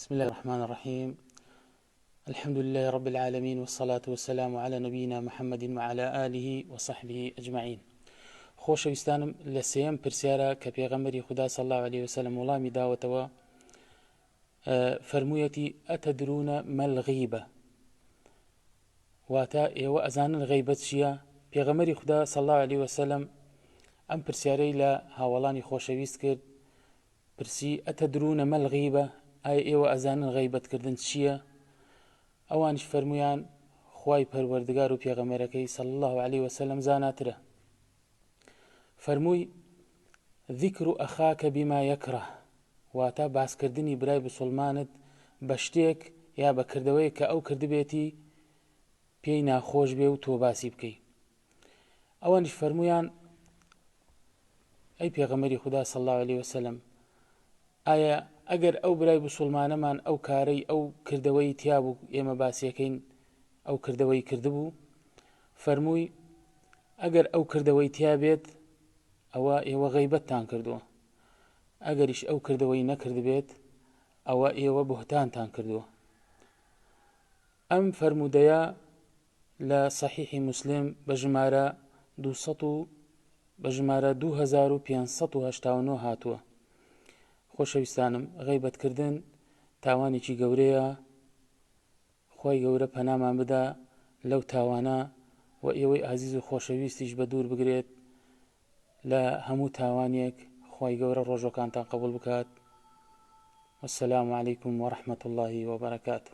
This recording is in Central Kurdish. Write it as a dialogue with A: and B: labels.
A: بسم الله الرحمن الرحيم. الحمد لله رب العالمين والصلاة والسلام على نبينا محمد وعلى آله وصحبه أجمعين. خۆشەویستانم لە سێیەم پرسیارە کە پێغەمبەری خوددا صلی الله عليه وسلم وەڵامی داوەتەوە فەرموویەتی ئەتەدرونە مەل غیبە، واتە ئێوە ئەزانن غیبەت چییە؟ پێغەمبەری خوددا صلی الله عليه وسلم ئەم پرسیارەی لە هاوڵانی خۆشەویست کرد، پرسی ئەتەدرونە مەل غیبە، ئایا ئێوە ئەزانن غیبەتکردن چییە؟ ئەوانش فەرمویان خوای پەروەردگار و پێغەمبەرەکەی صلی الله عليه وسلم زاناترە. فەرمووی ذیکر ئەخاکە بیما یەکڕە، واتە باسکردنی برای بسڵمانت بە شتێک یا بە کردەوەی کە ئەو کردبێتی پێی ناخۆش بێ و تۆ باسی بکەی. ئەوانش فەرمویان ئەی پێغەمبەری خوددا صلی الله عليه وسلم، ئایا ئەگەر ئەو برای بسڵمانەمان ئەو کارەی ئەو کردەوەی تیا بوو ئێمە باسیەکەین ئەو کردەوەی کردبوو؟ فەرمووی ئەگەر ئەو کردەوەی تیا بێت ئەوە ئێوە غیبەتتان کردووە، ئەگەریش ئەو کردەوەی نەکردبێت ئەوە ئێوە بوهتانتان کردووە. ئەم فەرمودەیە لە صحیحی موسلم بە ژمارە 2589 هاتووە. خۆشەویستانم، غیبەتکردن تاوانێکی گەورەیە، خۆی گەورە پەنامان بدا لەو تاوانە و ئێوەی عەزیز و خۆشەویستیش بە دوور بگرێت لە هەموو تاوانێک. خۆی گەورە ڕۆژەکانتان قبوڵ بکات. والسلام علیکم ورحمة الله وبركاته.